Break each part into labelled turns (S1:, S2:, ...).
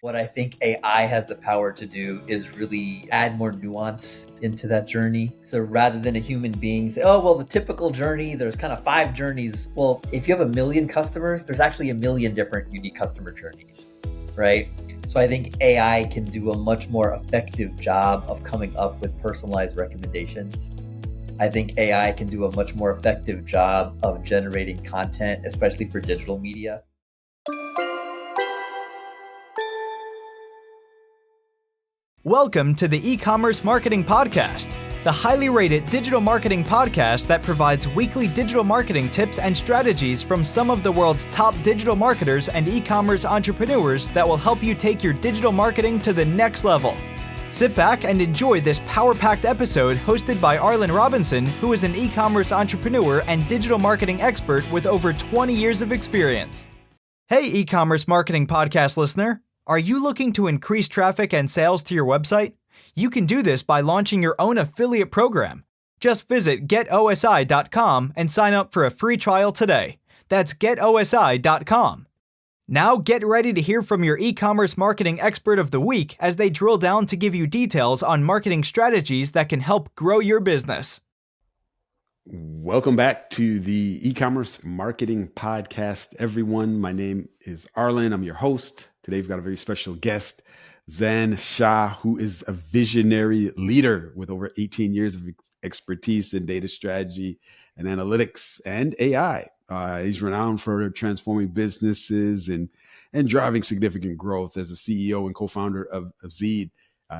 S1: What I think AI has the power to do is really add more nuance into that journey. So rather than a human being say, oh, well, the typical journey, there's kind of 5 journeys. Well, if you have 1,000,000 customers, there's actually 1,000,000 different unique customer journeys, right? So I think AI can do a much more effective job of coming up with personalized recommendations. I think AI can do a much more effective job of generating content, especially for digital media.
S2: Welcome to the Ecommerce Marketing Podcast, the highly rated digital marketing podcast that provides weekly digital marketing tips and strategies from some of the world's top digital marketers and e-commerce entrepreneurs that will help you take your digital marketing to the next level. Sit back and enjoy this power-packed episode hosted by Arlen Robinson, who is an e-commerce entrepreneur and digital marketing expert with over 20 years of experience. Hey, e-commerce marketing podcast listener. Are you looking to increase traffic and sales to your website? You can do this by launching your own affiliate program. Just visit getosi.com and sign up for a free trial today. That's getosi.com. Now get ready to hear from your e-commerce marketing expert of the week as they drill down to give you details on marketing strategies that can help grow your business.
S3: Welcome back to the E-commerce Marketing Podcast, everyone. My name is Arlen. I'm your host. Today we've got a very special guest, Zainulabedin Shah, who is a visionary leader with over 18 years of expertise in data strategy and analytics and AI. He's renowned for transforming businesses and driving significant growth as a CEO and co-founder of Zeed.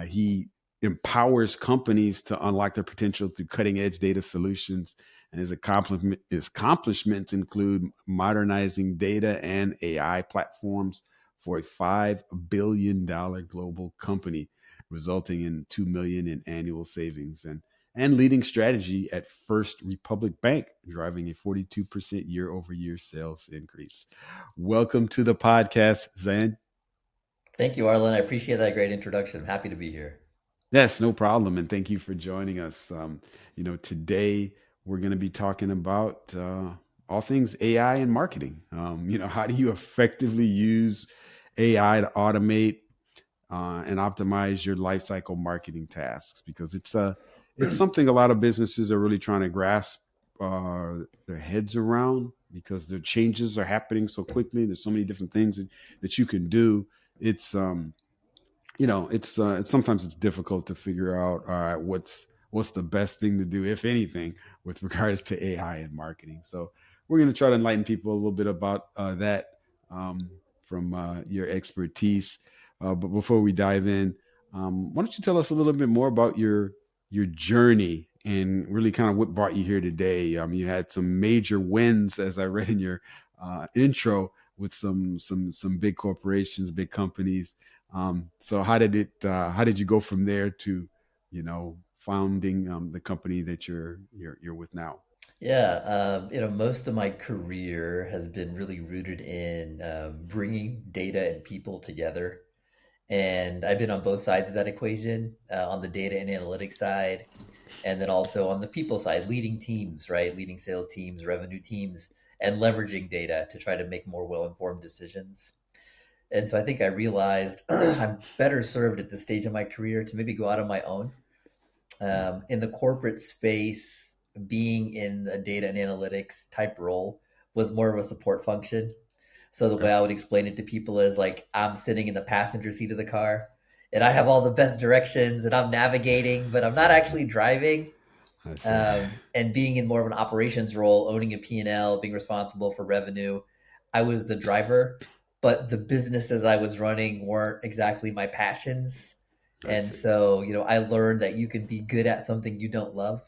S3: He empowers companies to unlock their potential through cutting-edge data solutions, and his accomplishments include modernizing data and AI platforms for a $5 billion global company, resulting in $2 million in annual savings, and leading strategy at First Republic Bank, driving a 42% year-over-year sales increase. Welcome to the podcast, Zain.
S1: Thank you, Arlen. I appreciate that great introduction. I'm happy to be here.
S3: Yes, no problem. And thank you for joining us. Today we're going to be talking about all things AI and marketing. How do you effectively use AI to automate and optimize your lifecycle marketing tasks? Because it's something a lot of businesses are really trying to grasp their heads around, because their changes are happening so quickly. There's so many different things that you can do. It's sometimes it's difficult to figure out, all right, what's the best thing to do, if anything, with regards to AI and marketing. So we're going to try to enlighten people a little bit about that from your expertise. But before we dive in, why don't you tell us a little bit more about your journey and really kind of what brought you here today? You had some major wins, as I read in your intro, with some big corporations, big companies. So how did you go from there to, founding the company that you're with now?
S1: Yeah, most of my career has been really rooted in bringing data and people together. And I've been on both sides of that equation, on the data and analytics side, and then also on the people side, leading teams, right? Leading sales teams, revenue teams, and leveraging data to try to make more well-informed decisions. And so I think I realized I'm better served at this stage of my career to maybe go out on my own. In the corporate space, being in a data and analytics type role was more of a support function. So the way I would explain it to people is like, I'm sitting in the passenger seat of the car and I have all the best directions and I'm navigating, but I'm not actually driving. And being in more of an operations role, owning a P&L, being responsible for revenue, I was the driver, but the businesses I was running weren't exactly my passions. And so, I learned that you can be good at something you don't love.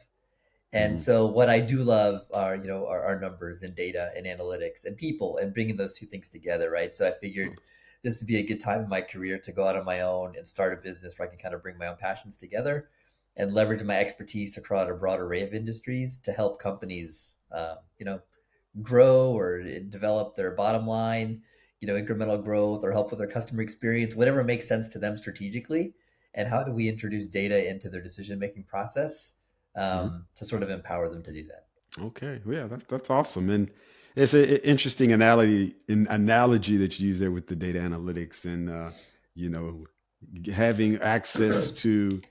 S1: And so what I do love are, our numbers and data and analytics and people and bringing those two things together, right? So I figured this would be a good time in my career to go out on my own and start a business where I can kind of bring my own passions together and leverage my expertise across a broad array of industries to help companies, grow or develop their bottom line, incremental growth, or help with their customer experience, whatever makes sense to them strategically. And how do we introduce data into their decision-making process to sort of empower them to do that?
S3: Okay, yeah, that's awesome, and it's an interesting analogy that you use there with the data analytics, and you know, having access to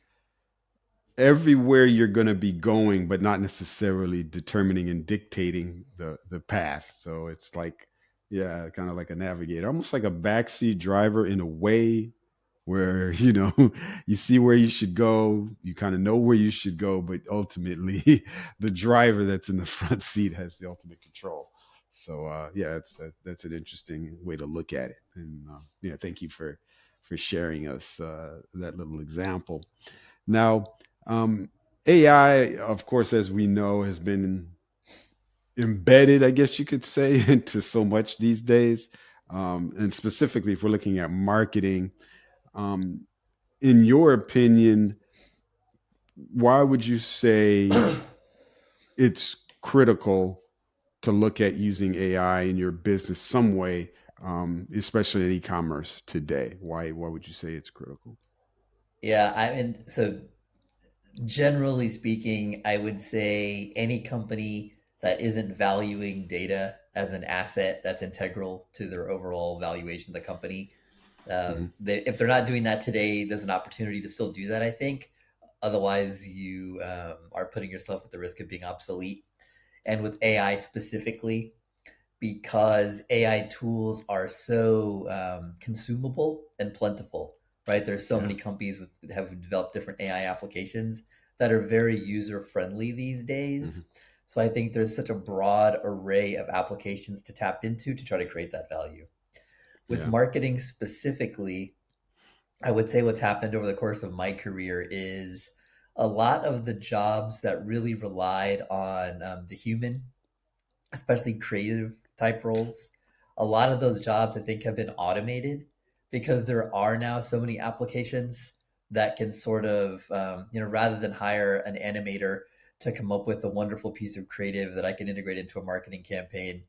S3: everywhere you're going to be going, but not necessarily determining and dictating the path. So it's like, yeah, kind of like a navigator, almost like a backseat driver in a way, where you see where you should go, you kind of know where you should go, but ultimately the driver that's in the front seat has the ultimate control. So yeah, that's an interesting way to look at it. And yeah, thank you for sharing us that little example. Now, um, AI, of course, as we know, has been embedded, I guess you could say, into so much these days. And specifically, if we're looking at marketing, um, in your opinion, why would you say it's critical to look at using AI in your business some way, especially in e-commerce today? Why would you say it's critical?
S1: Yeah, I mean, so generally speaking, I would say any company that isn't valuing data as an asset that's integral to their overall valuation of the company,
S3: Hmm.
S1: if they're not doing that today, there's an opportunity to still do that, I think. Otherwise, you are putting yourself at the risk of being obsolete. And with AI specifically, because AI tools are so consumable and plentiful, right? There's so
S3: Yeah.
S1: many companies have developed different AI applications that are very user friendly these days.
S3: Hmm.
S1: So I think there's such a broad array of applications to tap into to try to create that value. With
S3: Yeah.
S1: marketing specifically, I would say what's happened over the course of my career is a lot of the jobs that really relied on the human, especially creative type roles, a lot of those jobs I think have been automated because there are now so many applications that can sort of, rather than hire an animator to come up with a wonderful piece of creative that I can integrate into a marketing campaign.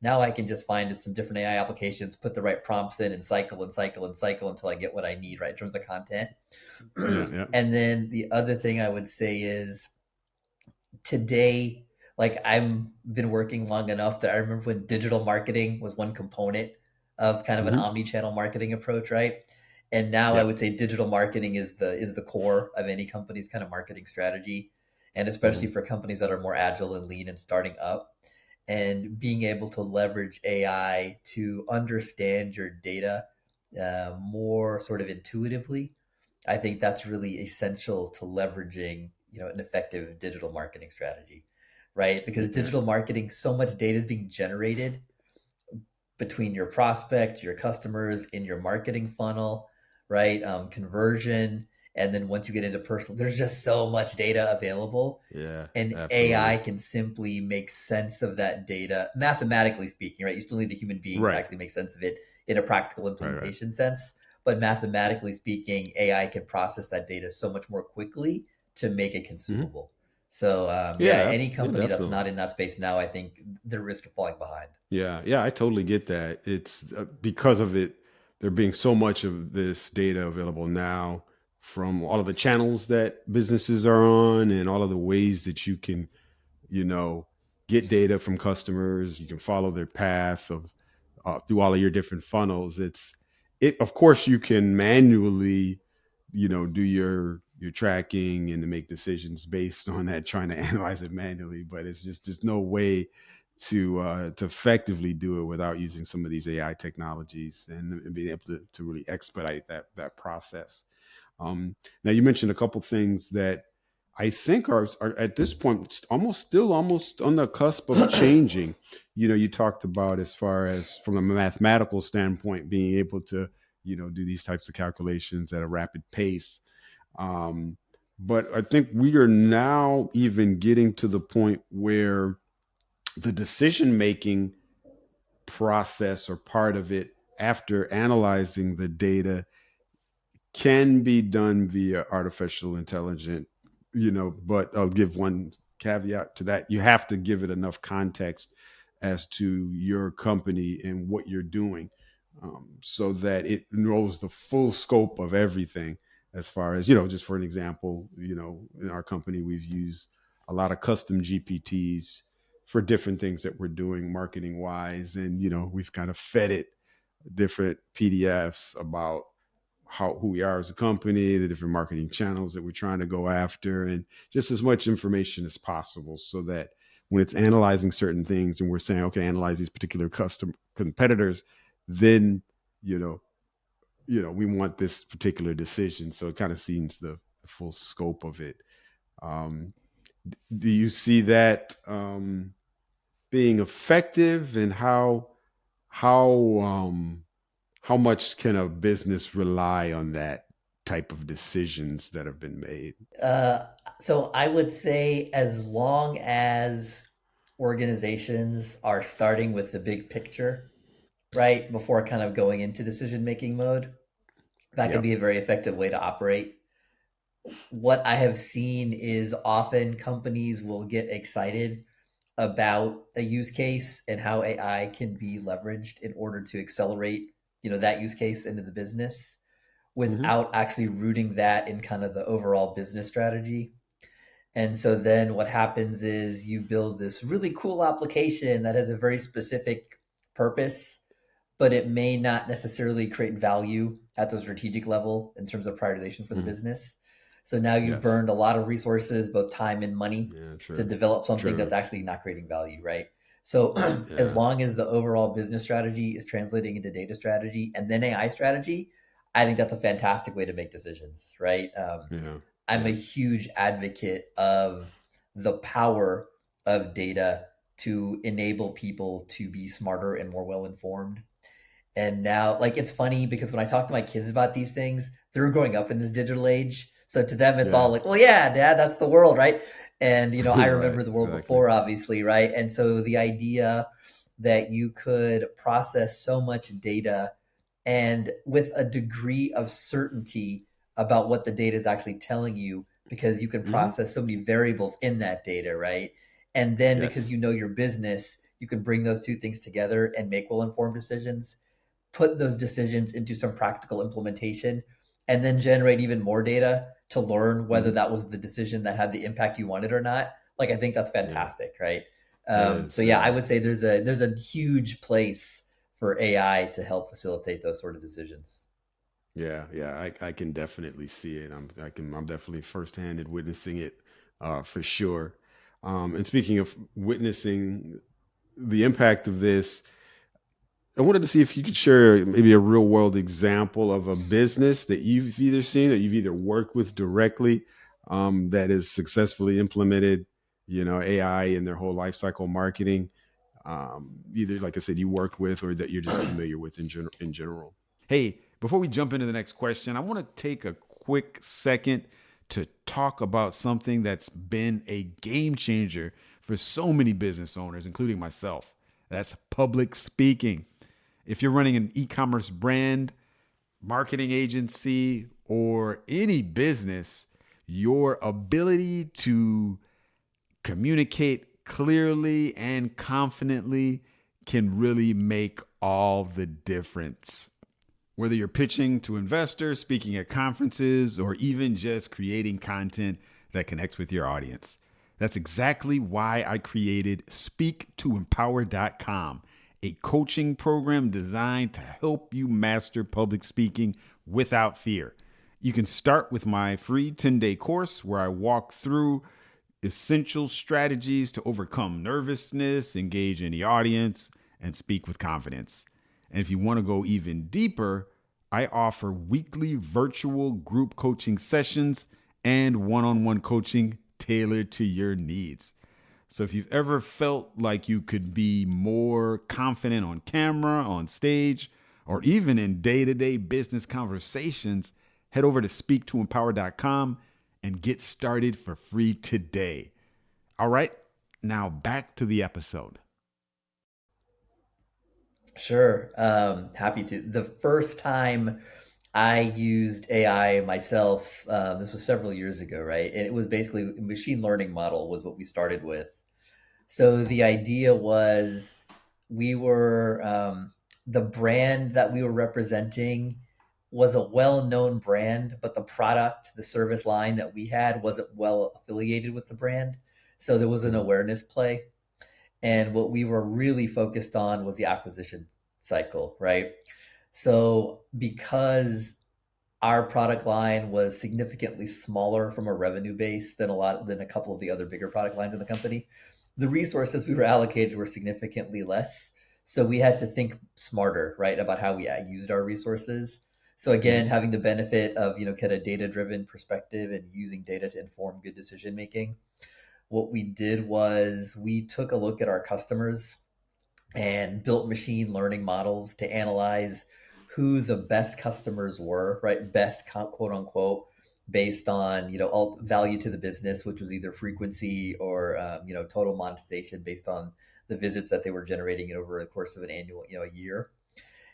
S1: Now I can just find some different AI applications, put the right prompts in, and cycle and cycle and cycle until I get what I need, right, in terms of content.
S3: Yeah. Yeah.
S1: And then the other thing I would say is today, like I've been working long enough that I remember when digital marketing was one component of kind of an
S3: Hmm.
S1: omni-channel marketing approach, right? And now I
S3: Yep.
S1: would say digital marketing is the core of any company's kind of marketing strategy, and especially
S3: Hmm.
S1: for companies that are more agile and lean and starting up, and being able to leverage AI to understand your data more sort of intuitively. I think that's really essential to leveraging, an effective digital marketing strategy, right? Because
S3: Yeah.
S1: digital marketing, so much data is being generated between your prospect, your customers, in your marketing funnel, right? Conversion, and then once you get into personal, there's just so much data available,
S3: Yeah.
S1: and
S3: Absolutely.
S1: AI can simply make sense of that data, mathematically speaking, right? You still need a human being to
S3: Right.
S1: actually make sense of it in a practical
S3: Right. Right.
S1: implementation sense. But mathematically speaking, AI can process that data so much more quickly to make it
S3: Hmm.
S1: consumable. So, yeah,
S3: Yeah.
S1: any
S3: Yeah.
S1: company that's
S3: Definitely.
S1: not in that space now, I think they're risk of falling behind.
S3: Yeah, yeah, I totally get that. It's because of it, there being so much of this data available now from all of the channels that businesses are on and all of the ways that you can, you know, get data from customers. You can follow their path of through all of your different funnels. Of course, you can manually, do your tracking and to make decisions based on that, trying to analyze it manually. But it's just there's no way to effectively do it without using some of these AI technologies and being able to really expedite that process. Now you mentioned a couple things that I think are at this point almost on the cusp of changing. You talked about as far as from a mathematical standpoint, being able to do these types of calculations at a rapid pace. Um, but I think we are now even getting to the point where the decision making process or part of it after analyzing the data can be done via artificial intelligence, but I'll give one caveat to that. You have to give it enough context as to your company and what you're doing, so that it knows the full scope of everything. As far as, just for an example, in our company, we've used a lot of custom GPTs for different things that we're doing marketing wise. And, we've kind of fed it different PDFs about who we are as a company, the different marketing channels that we're trying to go after, and just as much information as possible, so that when it's analyzing certain things and we're saying, okay, analyze these particular custom competitors, then you know we want this particular decision. So it kind of sees the full scope of it. Um, do you see that being effective, and how how much can a business rely on that type of decisions that have been made?
S1: Uh, so I would say as long as organizations are starting with the big picture, right, before kind of going into decision making mode, that can
S3: Yep.
S1: be a very effective way to operate. What I have seen is often companies will get excited about a use case and how AI can be leveraged in order to accelerate, that use case into the business
S3: Hmm.
S1: without actually rooting that in kind of the overall business strategy. And so then what happens is you build this really cool application that has a very specific purpose, but it may not necessarily create value at the strategic level in terms of prioritization for the
S3: Hmm.
S1: business. So now you've
S3: Yes.
S1: burned a lot of resources, both time and money,
S3: Yeah.
S1: to
S3: True.
S1: develop something that's
S3: True.
S1: actually not creating value, right? So as
S3: Yeah.
S1: long as the overall business strategy is translating into data strategy and then AI strategy, I think that's a fantastic way to make decisions, right?
S3: Yeah.
S1: I'm a
S3: Yeah.
S1: huge advocate of the power of data to enable people to be smarter and more well informed. And now, like, it's funny because when I talk to my kids about these things, they're growing up in this digital age. So to them, it's all
S3: Yeah.
S1: like, well, yeah, dad, that's the world, right? And, I
S3: Right.
S1: remember the world
S3: Exactly.
S1: before, obviously, right? And so the idea that you could process so much data and with a degree of certainty about what the data is actually telling you, because you can
S3: Hmm.
S1: process so many variables in that data, right? And then because
S3: Yes.
S1: you know your business, you can bring those two things together and make well informed decisions, put those decisions into some practical implementation, and then generate even more data to learn whether
S3: Hmm.
S1: that was the decision that had the impact you wanted or not. Like, I think that's
S3: Yeah.
S1: fantastic, right?
S3: It
S1: So
S3: is.
S1: yeah, I
S3: Yeah.
S1: would say there's a huge place for AI to help facilitate those sort of decisions.
S3: Yeah. Yeah. I can definitely see it. I'm definitely firsthand witnessing it, for sure. And speaking of witnessing the impact of this, I wanted to see if you could share maybe a real world example of a business that you've either seen or you've either worked with directly, that has successfully implemented, AI in their whole life cycle marketing. Either, like I said, you worked with, or that you're just familiar with in general. Hey, before we jump into the next question, I want to take a quick second to talk about something that's been a game changer for so many business owners, including myself. That's public speaking. If you're running an e commerce brand, marketing agency, or any business, your ability to communicate clearly and confidently can really make all the difference. Whether you're pitching to investors, speaking at conferences, or even just creating content that connects with your audience. That's exactly why I created speak2empower.com, a coaching program designed to help you master public speaking without fear. You can start with my free 10-day course where I walk through essential strategies to overcome nervousness, engage in the audience, and speak with confidence. And if you want to go even deeper, I offer weekly virtual group coaching sessions and one on one coaching tailored to your needs. So if you've ever felt like you could be more confident on camera, on stage, or even in day to day business conversations, head over to speak2empower.com and get started for free today. All right, now back to the episode.
S1: Sure. Happy to. The first time I used AI myself, this was several years ago, right? And it was basically a machine learning model was what we started with. So the idea was we were the brand that we were representing was a well-known brand, but the product, the service line that we had wasn't well affiliated with the brand. So there was an
S3: Mm-hmm.
S1: awareness play. And what we were really focused on was the acquisition cycle, right? So because our product line was significantly smaller from a revenue base than a couple of the other bigger product lines in the company. The resources we were allocated were significantly less, so we had to think smarter, right, about how we used our resources. So again,
S3: Mhm.
S1: having the benefit of kind of data driven perspective and using data to inform good decision making, what we did was we took a look at our customers and built machine learning models to analyze who the best customers were, right? Best quote unquote, based on value to the business, which was either frequency or total monetization based on the visits that they were generating over the course of an annual a year.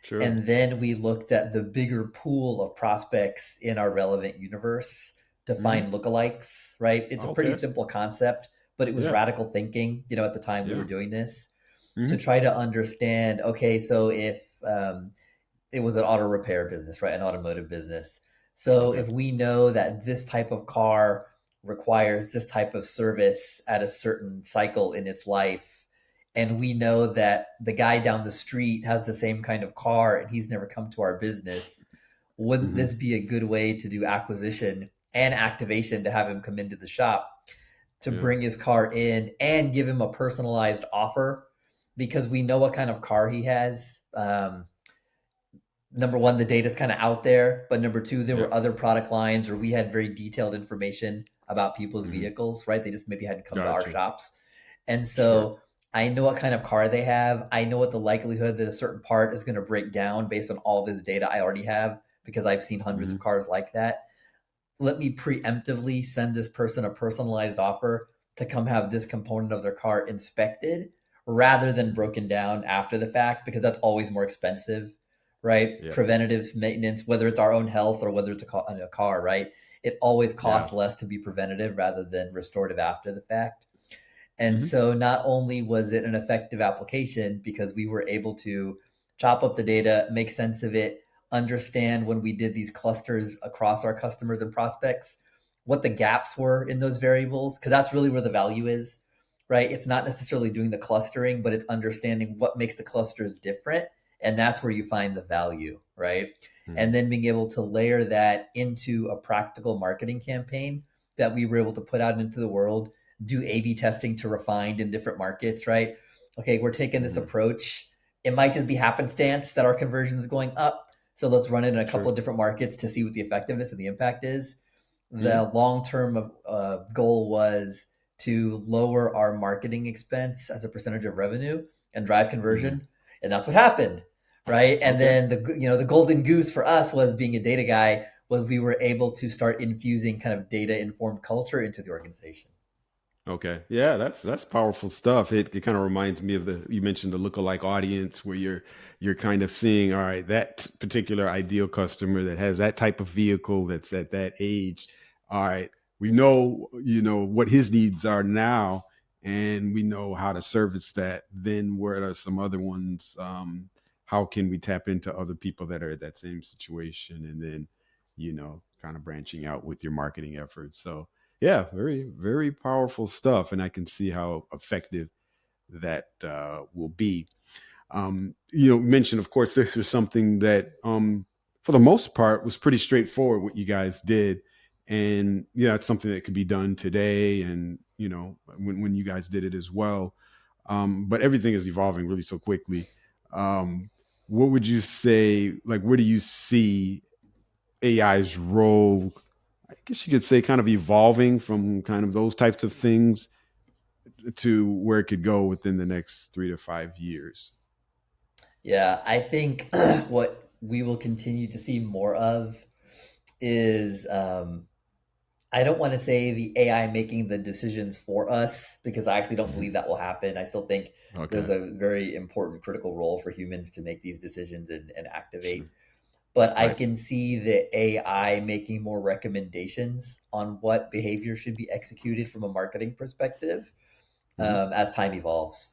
S3: Sure.
S1: And then we looked at the bigger pool of prospects in our relevant universe to
S3: Mhm.
S1: find lookalikes, right? It's a pretty
S3: Okay.
S1: simple concept, but it was
S3: Yeah.
S1: radical thinking, at the time we were
S3: Yeah.
S1: doing this to
S3: Mhm.
S1: try to understand, okay, so if it was an auto repair business, right? An automotive business. So
S3: Okay.
S1: if we know that this type of car requires this type of service at a certain cycle in its life, and we know that the guy down the street has the same kind of car and he's never come to our business, wouldn't
S3: Mhm.
S1: this be a good way to do acquisition and activation to have him come into the shop to
S3: Yeah.
S1: bring his car in and give him a personalized offer because we know what kind of car he has. Number one, the data's kind of out there, but number two, there were
S3: Yep.
S1: other product lines or we had very detailed information about people's
S3: Mhm.
S1: vehicles, right? They just maybe hadn't come to our
S3: Gotcha.
S1: shops. And
S3: Sure.
S1: so I know what kind of car they have. I know what the likelihood that a certain part is going to break down based on all this data I already have because I've seen hundreds of
S3: Mhm.
S1: cars like that. Let me preemptively send this person a personalized offer to come have this component of their car inspected rather than
S3: Mhm.
S1: broken down after the fact because that's always more expensive, right?
S3: Yeah.
S1: Preventative maintenance, whether it's our own health or whether it's a car, right? It always
S3: Yeah.
S1: costs less to be preventative rather than restorative after the fact. And
S3: Mhm.
S1: so not only was it an effective application because we were able to chop up the data, make sense of it, understand when we did these clusters across our customers and prospects, what the gaps were in those variables, because that's really where the value is, right? It's not necessarily doing the clustering, but it's understanding what makes the clusters different. And that's where you find the value, right? And
S3: Mhm.
S1: then being able to layer that into a practical marketing campaign that we were able to put out into the world, do A/B testing to refine in different markets, right? Okay, we're taking this
S3: Mhm.
S1: approach. It might just be happenstance that our conversion is going up. So let's run it in a couple
S3: Sure.
S1: of different markets to see what the effectiveness and the impact is.
S3: Mhm.
S1: The long term goal was to lower our marketing expense as a percentage of revenue and drive
S3: Mhm.
S1: conversion, and that's what happened, right? And
S3: Okay.
S1: then the golden goose for us was being a data guy was we were able to start infusing kind of data informed culture into the organization.
S3: Okay. Yeah, that's powerful stuff. It kind of reminds me of the you mentioned the lookalike audience where you're kind of seeing, all right, that particular ideal customer that has that type of vehicle that's at that age. All right, we know, what his needs are now, and we know how to service that. Then where are some other ones? How can we tap into other people that are at that same situation? And then, kind of branching out with your marketing efforts. So yeah, very, very powerful stuff. And I can see how effective that will be. Mentioned, of course, this is something that, for the most part, was pretty straightforward what you guys did. And yeah, it's something that could be done today. And, when you guys did it as well. But everything is evolving really so quickly. Um, what would you say, like, where do you see AI's role, I guess you could say, kind of evolving from kind of those types of things to where it could go within the next 3 to 5 years?
S1: Yeah, I think what we will continue to see more of is I don't want to say the AI making the decisions for us because I actually don't
S3: Mhm.
S1: believe that will happen. I still think there's
S3: Okay.
S1: a very important critical role for humans to make these decisions and
S3: Sure.
S1: activate. But I
S3: Right.
S1: can see the AI making more recommendations on what behavior should be executed from a marketing perspective
S3: Hmm.
S1: as time evolves,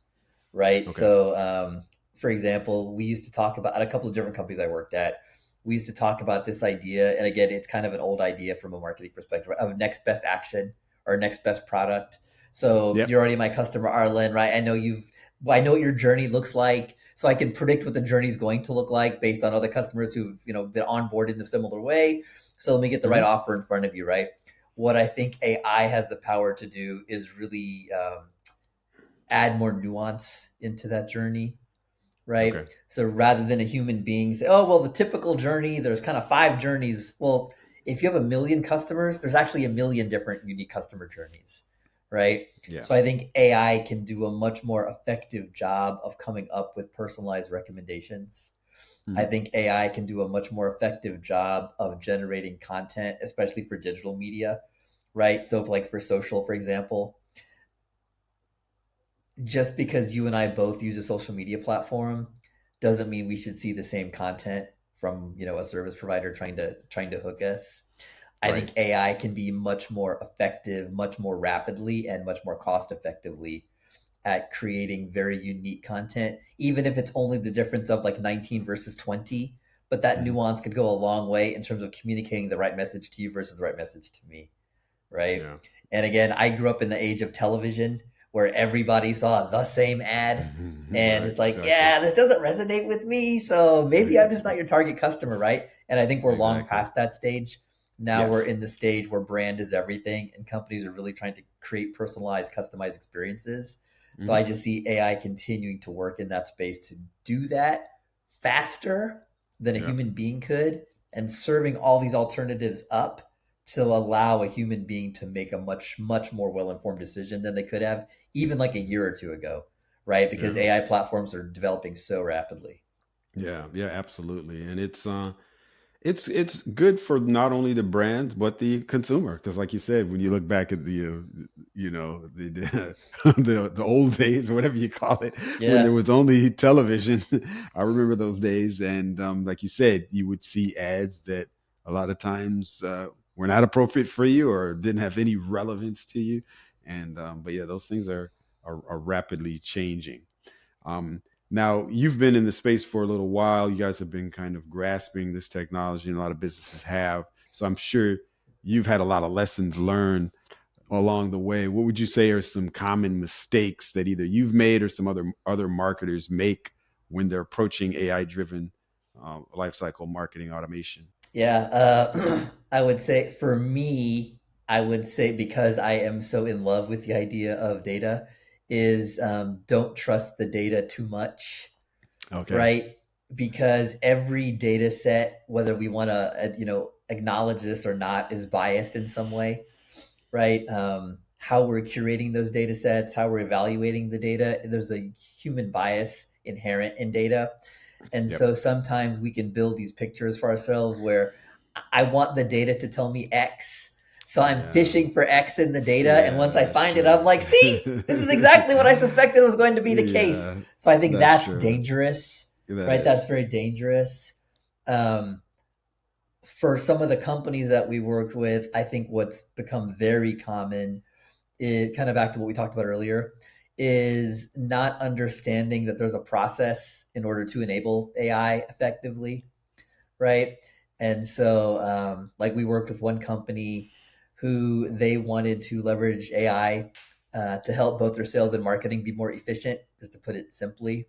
S1: right?
S3: Okay.
S1: So, for example, we used to talk about at a couple of different companies I worked at. We used to talk about this idea, and again, it's kind of an old idea from a marketing perspective of next best action or next best product. So
S3: Yep.
S1: you're already my customer, Arlen, right? I know what your journey looks like, so I can predict what the journey is going to look like based on other customers who've been onboarded in a similar way. So let me get the right
S3: Hmm.
S1: offer in front of you, right? What I think AI has the power to do is really add more nuance into that journey, right?
S3: Okay.
S1: So rather than a human being say, oh, well, the typical journey, there's kind of 5 journeys. Well, if you have a million customers, there's actually a million different unique customer journeys, right?
S3: Yeah.
S1: So I think AI can do a much more effective job of coming up with personalized recommendations. I
S3: Hmm.
S1: think AI can do a much more effective job of generating content, especially for digital media, right? So, if, like for social, for example, just because you and I both use a social media platform doesn't mean we should see the same content from a service provider trying to hook us. I
S3: Right.
S1: think AI can be much more effective, much more rapidly, and much more cost effectively at creating very unique content, even if it's only the difference of like 19 versus 20. But that
S3: Hmm.
S1: nuance could go a long way in terms of communicating the right message to you versus the right message to me, right?
S3: Yeah.
S1: And again, I grew up in the age of television where everybody saw the same ad. And
S3: Right.
S1: it's like,
S3: Exactly.
S1: yeah, this doesn't resonate with me. So maybe I'm just not your target customer, right? And I think we're long
S3: Exactly.
S1: past that stage. Now we're
S3: Yes.
S1: in the stage where brand is everything and companies are really trying to create personalized, customized experiences. So
S3: Hmm.
S1: I just see AI continuing to work in that space to do that faster than a
S3: Yeah.
S1: human being could and serving all these alternatives up to allow a human being to make a much, much more well-informed decision than they could have even like a year or two ago, right? Because
S3: Yeah.
S1: AI platforms are developing so rapidly.
S3: Yeah. Yeah. Absolutely. And it's good for not only the brands but the consumer, because like you said, when you look back at the the old days, or whatever you call it, when there
S1: Yeah.
S3: was only television. I remember those days, and like you said, you would see ads that a lot of times were not appropriate for you or didn't have any relevance to you. And but yeah, those things are rapidly changing. um, Now, you've been in the space for a little while. You guys have been kind of grasping this technology, and a lot of businesses have. So I'm sure you've had a lot of lessons learned along the way. What would you say are some common mistakes that either you've made or some other marketers make when they're approaching AI driven lifecycle marketing automation?
S1: Yeah. I would say for me, I would say because I am so in love with the idea of data, is don't trust the data too much,
S3: Okay.
S1: right? Because every data set, whether we want to, acknowledge this or not, is biased in some way, right? How we're curating those data sets, how we're evaluating the data, there's a human bias inherent in data. And
S3: Yep.
S1: so sometimes we can build these pictures for ourselves where I want the data to tell me X. So I'm
S3: Yeah.
S1: fishing for X in the data. And once
S3: Yeah.
S1: I
S3: That's
S1: find it, I'm
S3: true.
S1: like, see, this is exactly what I suspected was going to be the case.
S3: Yeah.
S1: So I think
S3: That's
S1: that's
S3: true.
S1: dangerous,
S3: That
S1: right? That's
S3: is.
S1: very dangerous. Um, for some of the companies that we worked with, I think what's become very common is kind of back to what we talked about earlier is not understanding that there's a process in order to enable AI effectively, right? And so, like we worked with one company who they wanted to leverage AI to help both their sales and marketing be more efficient, just to put it simply.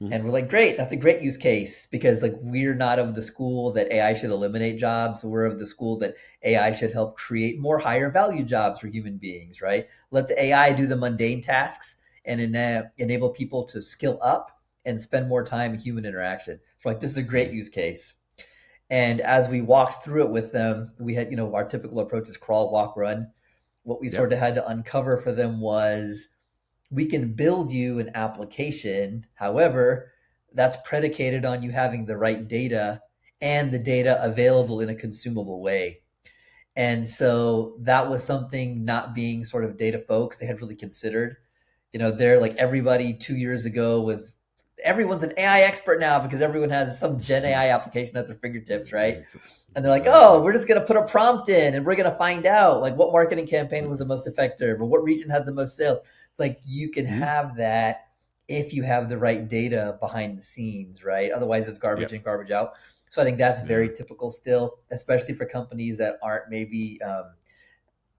S3: Mhm.
S1: And we're like, great, that's a great use case because like we're not of the school that AI should eliminate jobs. We're of the school that AI should help create more higher value jobs for human beings, right? Let the AI do the mundane tasks and enable people to skill up and spend more time in human interaction. So like this is a great
S3: Mhm.
S1: use case. And as we walked through it with them, we had, our typical approach is crawl, walk, run. What we sort
S3: Yep.
S1: of had to uncover for them was we can build you an application. However, that's predicated on you having the right data and the data available in a consumable way. And so that was something not being sort of data folks they had really considered. They're like everybody 2 years ago was everyone's an AI expert now because everyone has some Gen AI application at their fingertips, right?
S3: Ex-
S1: And they're like,
S3: Exactly.
S1: oh, we're just going to put a prompt in and we're going to find out like what marketing campaign was the most effective or what region had the most sales. It's like you can
S3: Mhm.
S1: have that if you have the right data behind the scenes, right? Otherwise, it's garbage
S3: Yep.
S1: in, garbage out. So I think that's
S3: Yeah.
S1: very typical still, especially for companies that aren't maybe,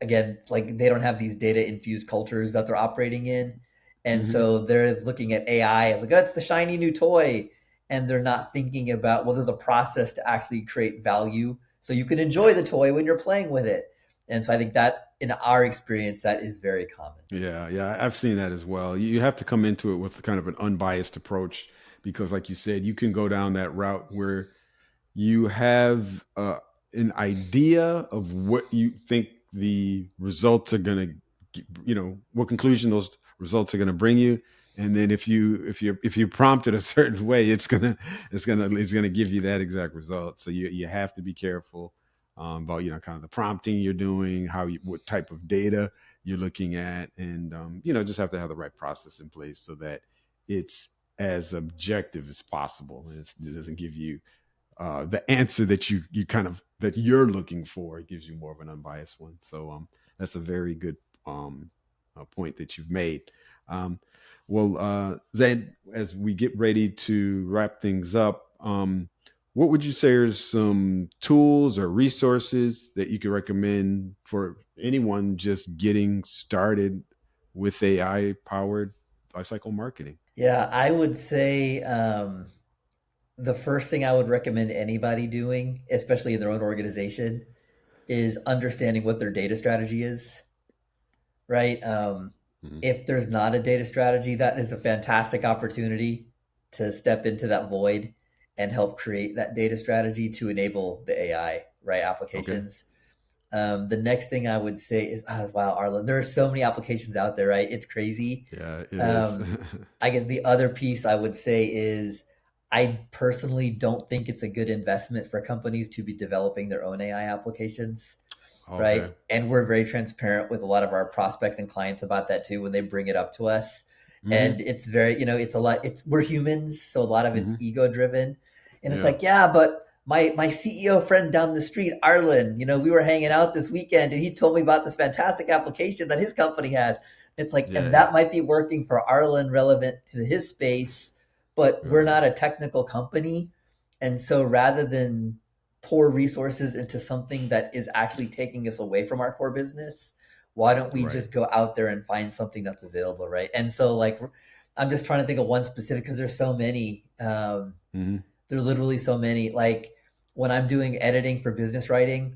S1: again, like they don't have these data infused cultures that they're operating in. And
S3: Hmm.
S1: so they're looking at AI as like, oh, it's the shiny new toy. And they're not thinking about, well, there's a process to actually create value so you can enjoy the toy when you're playing with it. And so I think that in our experience, that is very common.
S3: Yeah, yeah, I've seen that as well. You have to come into it with kind of an unbiased approach because, like you said, you can go down that route where you have an idea of what you think the results are going to, what conclusion those results are going to bring you, and then if you prompt it a certain way, it's gonna give you that exact result. So you have to be careful about kind of the prompting you're doing, what type of data you're looking at, and just have to have the right process in place so that it's as objective as possible, and it doesn't give you the answer that you kind of that you're looking for. It gives you more of an unbiased one. So that's a very good point that you've made. Zain, as we get ready to wrap things up, what would you say are some tools or resources that you could recommend for anyone just getting started with AI powered lifecycle marketing?
S1: Yeah, I would say the first thing I would recommend anybody doing, especially in their own organization, is understanding what their data strategy is, right?
S3: Hmm.
S1: If there's not a data strategy, that is a fantastic opportunity to step into that void and help create that data strategy to enable the AI, right?
S3: Okay.
S1: Applications. The next thing I would say is, wow, Arlen, there are so many applications out there, right? It's crazy.
S3: Yeah, it is.
S1: Um, I guess the other piece I would say is I personally don't think it's a good investment for companies to be developing their own AI applications, right?
S3: Okay.
S1: And we're very transparent with a lot of our prospects and clients about that too when they bring it up to us. And
S3: Hmm.
S1: it's very, it's a lot, we're humans, so a lot of it's
S3: Hmm.
S1: ego driven. And it's
S3: Yeah.
S1: like, yeah, but my CEO friend down the street, Arlen, we were hanging out this weekend and he told me about this fantastic application that his company has. It's like,
S3: Yeah.
S1: and
S3: Yeah.
S1: that might be working for Arlen relevant to his space, but we're
S3: Right.
S1: not a technical company. And so rather than pour resources into something that is actually taking us away from our core business, why don't we
S3: Right.
S1: just go out there and find something that's available, right? And so, like, I'm just trying to think of one specific because there's so many.
S3: Hmm.
S1: There's literally so many. Like when I'm doing editing for business writing,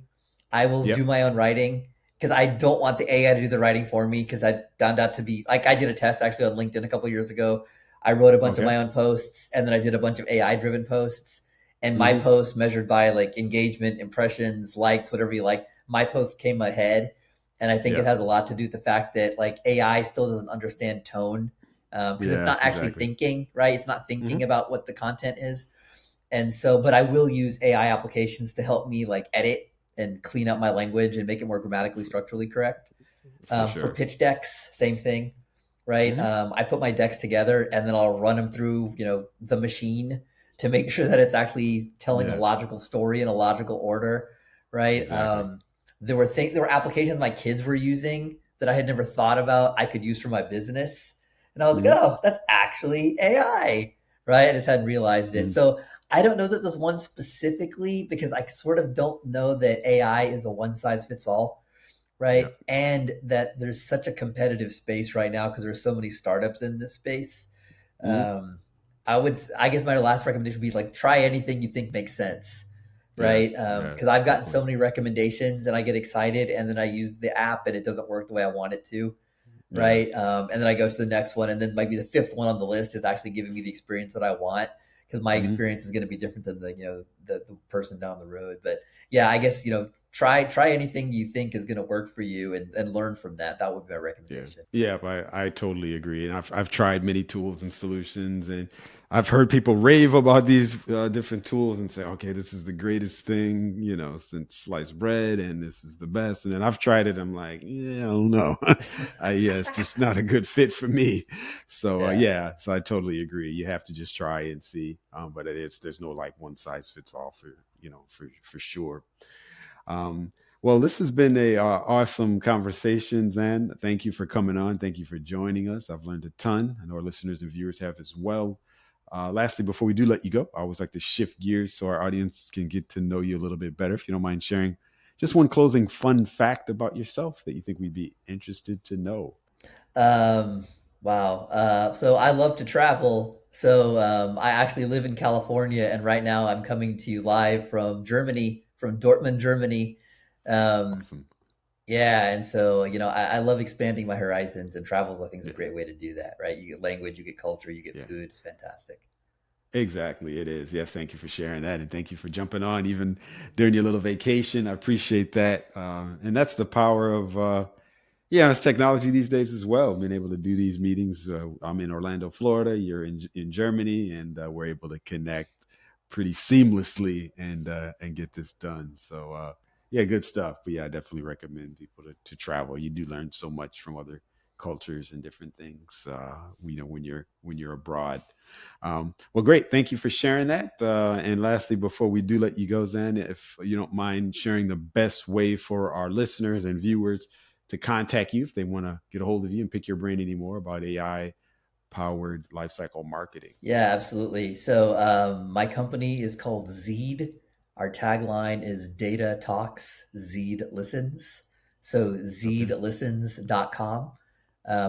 S1: I will do
S3: Yep.
S1: my own writing because I don't want the AI to do the writing for me because I found out to be like I did a test actually on LinkedIn a couple years ago. I wrote a bunch of
S3: Okay.
S1: my own posts and then I did a bunch of AI driven posts. And my
S3: Hmm.
S1: post measured by like engagement, impressions, likes, whatever you like, my post came ahead. And I think it
S3: Yeah.
S1: has a lot to do with the fact that like AI still doesn't understand tone because it's
S3: Yeah.
S1: not actually
S3: Exactly.
S1: thinking, right? It's not thinking
S3: Hmm.
S1: about what the content is. And so, but I will use AI applications to help me like edit and clean up my language and make it more grammatically, structurally correct.
S3: For
S1: For
S3: sure.
S1: pitch decks, same thing, right?
S3: Hmm.
S1: I put my decks together and then I'll run them through, the machine to make sure that it's actually telling a
S3: Yeah.
S1: logical story in a logical order, right?
S3: Exactly.
S1: There were applications my kids were using that I had never thought about I could use for my business, and I was like,
S3: Hmm.
S1: oh, that's actually AI, right? I just hadn't realized it.
S3: Hmm.
S1: So I don't know that there's one specifically because I sort of don't know that AI is a one size fits all,
S3: Yeah.
S1: right? And that there's such a competitive space right now because there's so many startups in this space.
S3: Hmm.
S1: Um, I guess my last recommendation would be like try anything you think makes sense,
S3: Yeah.
S1: right?
S3: Yeah.
S1: Because I've
S3: Good
S1: gotten so
S3: point.
S1: many recommendations and I get excited and then I use the app and it doesn't work the way I want it to,
S3: Yeah.
S1: right? And then I go to the next one, and then maybe the fifth one on the list is actually giving me the experience that I want because my
S3: Hmm.
S1: experience is going to be different than the person down the road. But yeah, I guess try anything you think is going to work for you and learn from that. That would be my
S3: Yeah.
S1: recommendation.
S3: Yeah. I totally agree. And I've tried many tools and solutions, and I've heard people rave about these different tools and say, okay, this is the greatest thing, since sliced bread, and this is the best. And then I've tried it. I'm like, yeah, I don't know. Yeah, it's just not a good fit for me. So,
S1: Yeah.
S3: yeah. So I totally agree. You have to just try and see. But there's no like one size fits all for sure. Um, well, this has been a awesome conversation, Zan. Thank you for coming on. Thank you for joining us. I've learned a ton. I know our listeners and viewers have as well. Lastly, before we do let you go, I always like to shift gears so our audience can get to know you a little bit better. If you don't mind sharing just one closing fun fact about yourself that you think we'd be interested to know.
S1: Um, wow. So I love to travel. So I actually live in California, and right now I'm coming to you live from Germany from Dortmund, Germany. Um,
S3: Awesome.
S1: yeah, and so I love expanding my horizons, and travel I think is a
S3: Yeah.
S1: great way to do that, right? You get language, you get culture, you get
S3: Yeah.
S1: food. It's fantastic.
S3: Exactly, it is. Yes, thank you for sharing that, and thank you for jumping on even during your little vacation. I appreciate that, and that's the power of yeah, it's technology these days as well. Being able to do these meetings. I'm in Orlando, Florida. You're in Germany, and we're able to connect pretty seamlessly and get this done. So yeah, good stuff. But yeah, I definitely recommend people to travel. You do learn so much from other cultures and different things. When you're abroad. Well, great. Thank you for sharing that. And lastly, before we do let you go, Zen, if you don't mind sharing the best way for our listeners and viewers to contact you if they want to get a hold of you and pick your brain anymore about AI powered lifecycle marketing.
S1: Yeah, absolutely. So my company is called Zeed. Our tagline is Data Talks, Zeed Listens. So
S3: Okay.
S1: zeedlistens.com.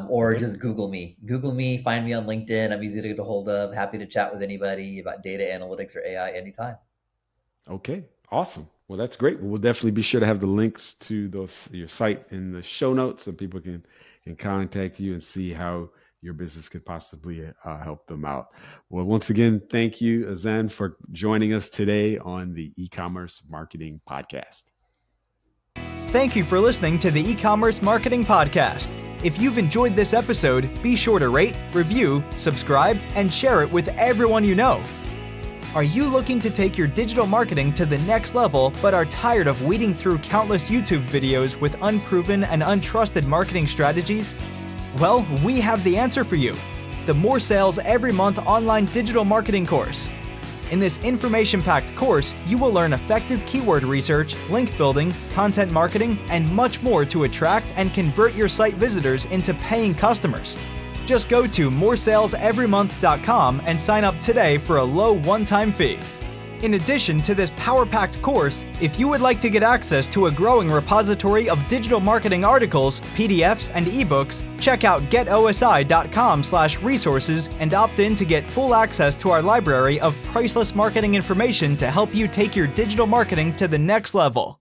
S1: Or
S3: Okay.
S1: just Google me. Google me, find me on LinkedIn. I'm easy to get a hold of. Happy to chat with anybody about data analytics or AI anytime.
S3: Okay. Awesome. Well, that's great. We'll definitely be sure to have the links to those your site in the show notes so people can contact you and see how your business could possibly help them out. Well, once again, thank you, Azan, for joining us today on the e-commerce marketing podcast.
S2: Thank you for listening to the E-commerce Marketing Podcast. If you've enjoyed this episode, be sure to rate, review, subscribe, and share it with everyone you know. Are you looking to take your digital marketing to the next level but are tired of weeding through countless YouTube videos with unproven and untrusted marketing strategies? Well, we have the answer for you. The More Sales Every Month online digital marketing course. In this information-packed course, you will learn effective keyword research, link building, content marketing, and much more to attract and convert your site visitors into paying customers. Just go to moresaleseverymonth.com and sign up today for a low one-time fee. In addition to this power-packed course, if you would like to get access to a growing repository of digital marketing articles, PDFs, and ebooks, check out getosi.com/resources and opt in to get full access to our library of priceless marketing information to help you take your digital marketing to the next level.